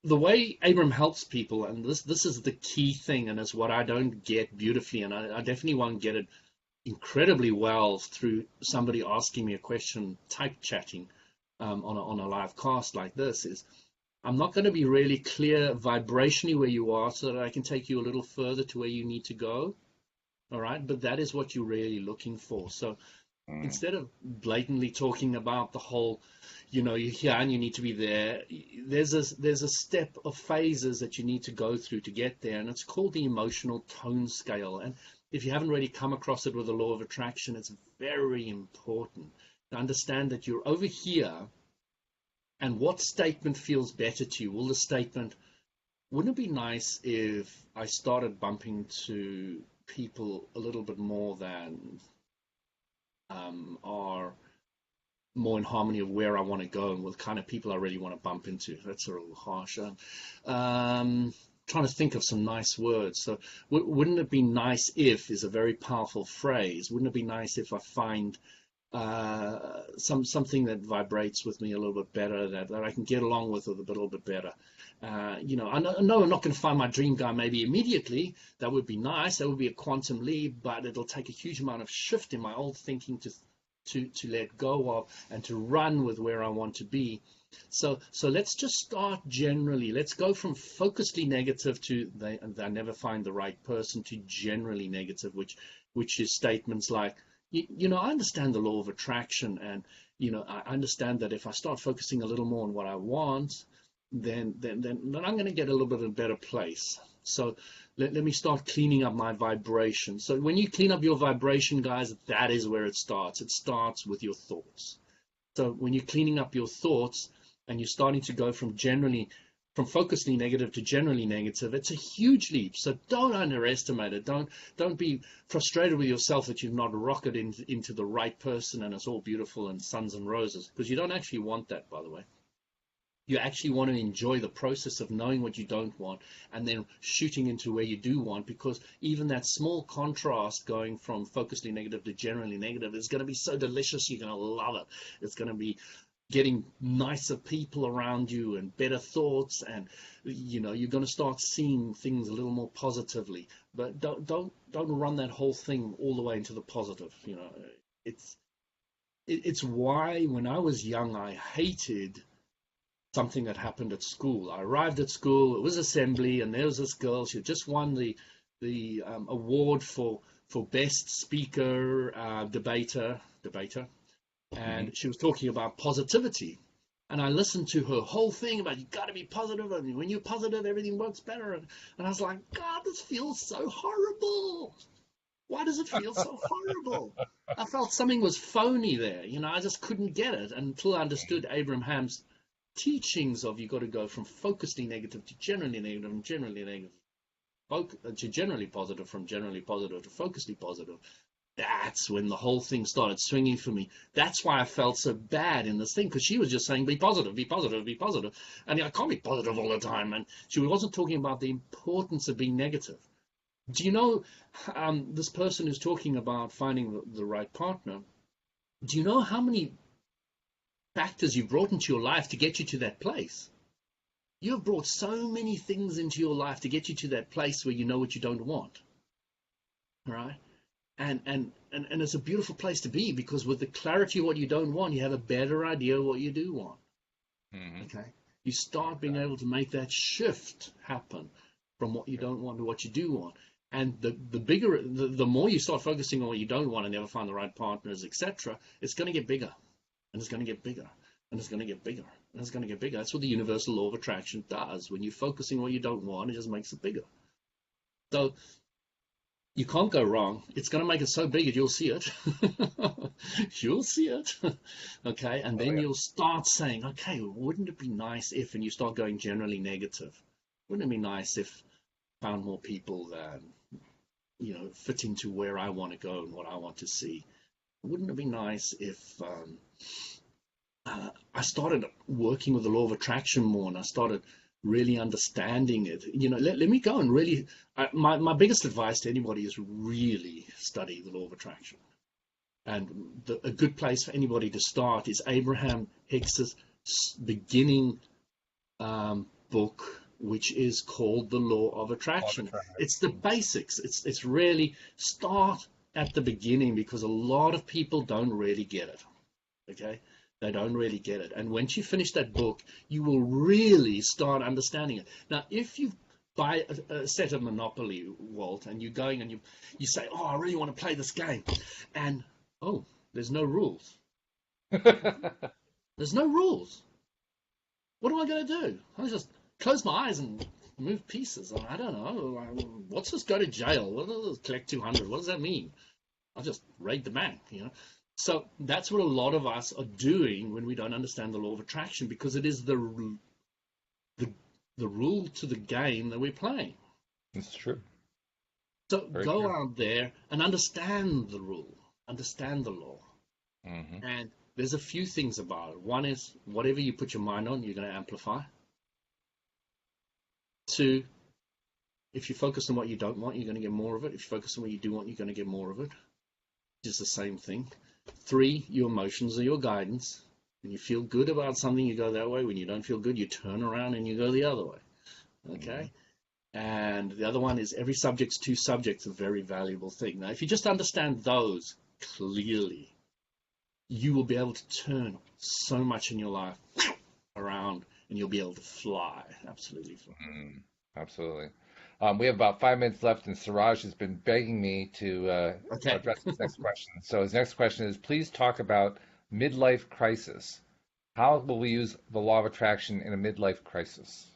the way Abram helps people, and this is the key thing, and it's what I don't get beautifully, and I definitely won't get it incredibly well through somebody asking me a question, type chatting on a live cast like this, is I'm not going to be really clear vibrationally where you are so that I can take you a little further to where you need to go. All right, but that is what you're really looking for. So instead of blatantly talking about the whole, you're here and you need to be there, there's a step of phases that you need to go through to get there, and it's called the emotional tone scale. And if you haven't really come across it with the law of attraction, it's very important to understand that you're over here, and what statement feels better to you? Well, the statement, wouldn't it be nice if I started bumping to people a little bit more than are more in harmony of where I want to go and with kind of people I really want to bump into? That's a little harsh. Trying to think of some nice words. So wouldn't it be nice if is a very powerful phrase. Wouldn't it be nice if I find something that vibrates with me a little bit better, that I can get along with a little bit better. I know I'm not going to find my dream guy maybe immediately. That would be nice. That would be a quantum leap, but it'll take a huge amount of shift in my old thinking to let go of and to run with where I want to be. So let's just start generally. Let's go from focusedly negative to they never find the right person, to generally negative, which is statements like, I understand the law of attraction, and I understand that if I start focusing a little more on what I want, then I'm going to get a little bit of a better place. So let me start cleaning up my vibration. So when you clean up your vibration, guys, that is where it starts. It starts with your thoughts. So when you're cleaning up your thoughts and you're starting to go from focusedly negative to generally negative, it's a huge leap. So don't underestimate it. Don't be frustrated with yourself that you've not rocketed into the right person and it's all beautiful and suns and roses, because you don't actually want that, by the way. You actually want to enjoy the process of knowing what you don't want and then shooting into where you do want, because even that small contrast going from focusedly negative to generally negative is going to be so delicious. You're going to love it. It's going to be getting nicer people around you and better thoughts, and you're going to start seeing things a little more positively. But don't run that whole thing all the way into the positive. It's why when I was young I hated something that happened at school. I arrived at school, it was assembly, and there was this girl. She had just won the award for best speaker, debater, and she was talking about positivity. And I listened to her whole thing about you got to be positive, and when you're positive, everything works better. And I was like, God, this feels so horrible. Why does it feel so horrible? I felt something was phony there. I just couldn't get it until I understood Abraham's teachings of you got to go from focusedly negative to generally negative, and generally negative to generally positive, from generally positive to focusedly positive. That's when the whole thing started swinging for me. That's why I felt so bad in this thing, because she was just saying, be positive, be positive, be positive. And I can't be positive all the time. And she wasn't talking about the importance of being negative. Do you know, this person who's talking about finding the right partner, do you know how many factors you brought into your life to get you to that place? You have brought so many things into your life to get you to that place where you know what you don't want. All right? And it's a beautiful place to be, because with the clarity of what you don't want, you have a better idea of what you do want. Mm-hmm. Okay? You start being able to make that shift happen from what you don't want to what you do want. And the more you start focusing on what you don't want and never find the right partners, etc., it's going to get bigger. And it's going to get bigger. And it's going to get bigger. And it's going to get bigger. That's what the universal law of attraction does. When you're focusing on what you don't want, it just makes it bigger. So you can't go wrong. It's going to make it so big that you'll see it. You'll see it. Okay? And then you'll start saying, okay, wouldn't it be nice if, and you start going generally negative. Wouldn't it be nice if I found more people that, fit into where I want to go and what I want to see? Wouldn't it be nice if I started working with the law of attraction more, and I started really understanding it? Let me go and really, my biggest advice to anybody is really study the law of attraction. And a good place for anybody to start is Abraham Hicks's beginning book, which is called The Law of Attraction. It's the basics. It's really start at the beginning, because a lot of people don't really get it. Okay? They don't really get it. And once you finish that book, you will really start understanding it. Now, if you buy a set of Monopoly, Walt, and you're going and you say, oh, I really want to play this game, and there's no rules. There's no rules. What am I going to do? I just close my eyes and move pieces. I don't know. What's this go to jail? What does this collect 200? What does that mean? I'll just raid the bank, So that's what a lot of us are doing when we don't understand the law of attraction, because it is the rule to the game that we're playing. It's true. So go out there and understand the rule, understand the law. Mm-hmm. And there's a few things about it. One is, whatever you put your mind on, you're going to amplify. 2, if you focus on what you don't want, you're going to get more of it. If you focus on what you do want, you're going to get more of it. It's the same thing. 3, your emotions are your guidance. When you feel good about something, you go that way. When you don't feel good, you turn around and you go the other way. Okay? And the other one is every subject's 2 subjects, a very valuable thing. Now, if you just understand those clearly, you will be able to turn so much in your life around and you'll be able to fly. Absolutely fly. Absolutely. We have about 5 minutes left, and Saroj has been begging me to Okay. address his next question. So his next question is, please talk about midlife crisis. How will we use the law of attraction in a midlife crisis?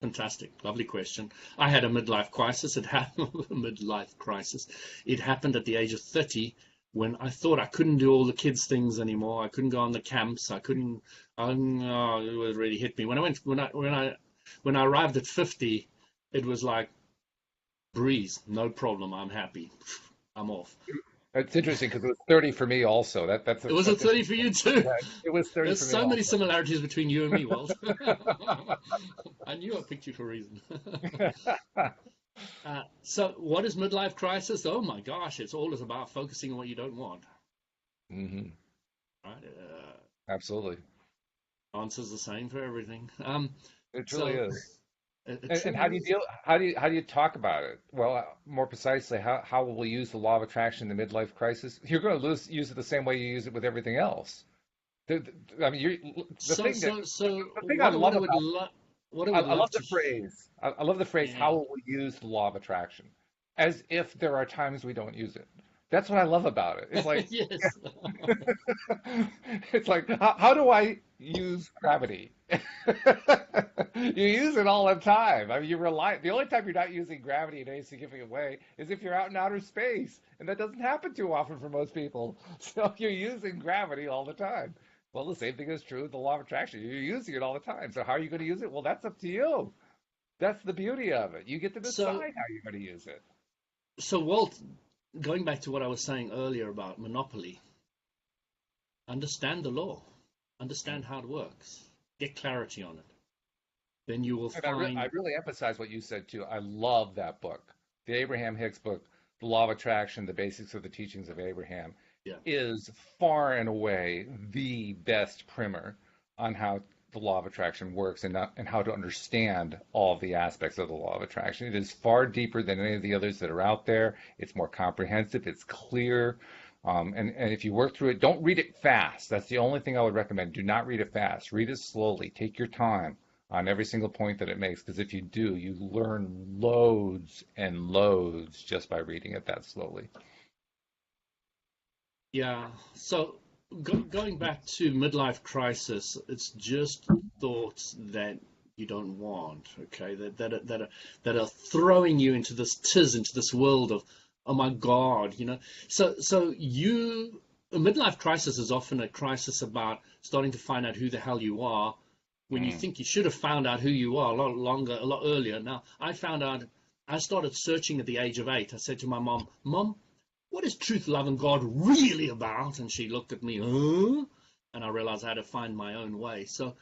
Fantastic. Lovely question. I had a midlife crisis. It happened midlife crisis. It happened at the age of 30 when I thought I couldn't do all the kids things anymore. I couldn't go on the camps. I couldn't it really hit me. When I arrived at 50, it was like breeze, no problem. I'm happy. I'm off. It's interesting because it was 30 for me also. It was a 30 for you too. It was 30 There's for me so many also. similarities between you and me, Walt. I knew I picked you for a reason. So what is midlife crisis? Oh my gosh, it's all about focusing on what you don't want. Mm-hmm. Right? Absolutely. Answer's the same for everything. It truly is. It And truly how do you is. deal? How do you talk about it? Well, more precisely, how will we use the law of attraction in the midlife crisis? You're going to use it the same way you use it with everything else. I mean, So so so the thing I what love I would about what I I, would I love love the to phrase. I love the phrase. yeah. How will we use the law of attraction? As if there are times we don't use it. That's what I love about it. It's like Yes. it's like how do I use gravity? You use it all the time. I mean, you rely. The only time you're not using gravity in any significant way is if you're out in outer space, and that doesn't happen too often for most people. So you're using gravity all the time. Well, the same thing is true with the law of attraction. You're using it all the time. So how are you going to use it? Well, that's up to you. That's the beauty of it. You get to So decide how you're going to use it. so Walt, going back to what I was saying earlier about monopoly, understand the law, understand how it works, get clarity on it. Then you will And I find really emphasize what you said too. I love that book. The Abraham Hicks book, The Law of Attraction, The Basics of the Teachings of Abraham, yeah. is far and away the best primer on how the law of attraction works and how to understand all the aspects of the law of attraction. It is far deeper than any of the others that are out there. It's more comprehensive. It's clear. And if you work through it, don't read it fast. That's the only thing I would recommend. Do not read it fast. Read it slowly. Take your time on every single point that it makes, because if you do, you learn loads and loads just by reading it that slowly. Yeah. So going back to midlife crisis, it's just thoughts that you don't want, okay? That are throwing you into into this world of, oh my God, you know. So a midlife crisis is often a crisis about starting to find out who the hell you are when you Mm. think you should have found out who you are a lot earlier. Now, I started searching at the age of 8. I said to my mom, Mom, what is truth, love, and God really about? And she looked at me, huh? And I realized I had to find my own way. So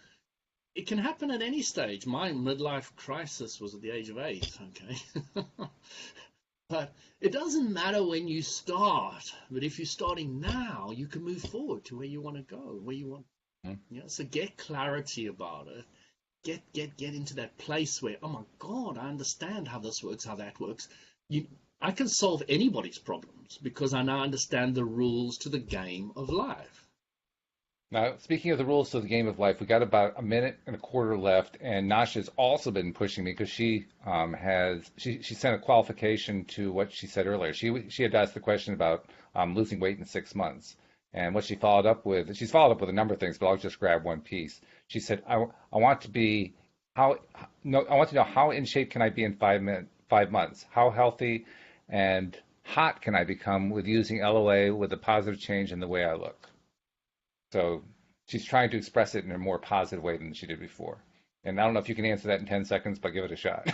it can happen at any stage. My midlife crisis was at the age of 8, okay? But it doesn't matter when you start. But if you're starting now, you can move forward to where you want to go, where you want. Mm. You know, so get clarity about it. Get into that place where, oh my God, I understand how this works, how that works. You, I can solve anybody's problems because I now understand the rules to the game of life. Now, speaking of the rules to the game of life, we got about a minute and a quarter left, and Nasha's also been pushing me because she sent a qualification to what she said earlier. She had asked the question about losing weight in 6 months, and what she's followed up with a number of things, but I'll just grab one piece. She said, I want to be how no I want to know how in shape can I be in 5 months? How healthy and hot can I become with using LOA with a positive change in the way I look? So she's trying to express it in a more positive way than she did before. And I don't know if you can answer that in 10 seconds, but give it a shot.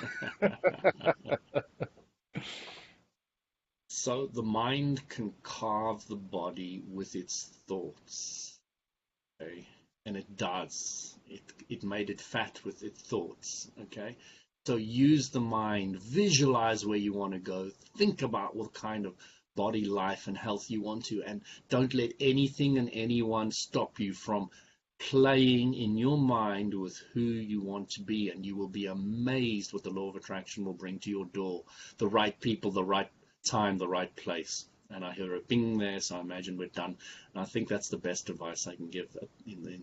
So the mind can carve the body with its thoughts. Okay? And it does. It made it fat with its thoughts. Okay? So use the mind, visualize where you want to go, think about what kind of body, life, and health you want to. And don't let anything and anyone stop you from playing in your mind with who you want to be, and you will be amazed what the law of attraction will bring to your door. The right people, the right time, the right place. And I hear a bing there, so I imagine we're done. And I think that's the best advice I can give in the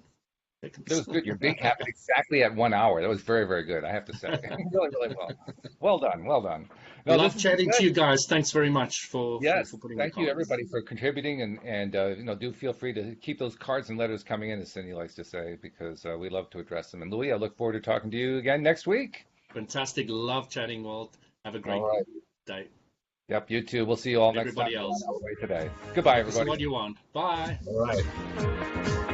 seconds. That was good. Your big happened exactly at 1 hour. That was very, very good, I have to say. Really, really well. Well done. Well done. No, Love chatting to you guys. Thanks very much for putting thank the you comments. everybody for contributing, and do feel free to keep those cards and letters coming in, as Cindy likes to say, because we love to address them. And Louis, I look forward to talking to you again next week. Fantastic. Love chatting, Walt. Have a great day. Yep, you too. We'll see you all next time. Everybody else. Today. Goodbye, everybody. What you want. Bye. All right.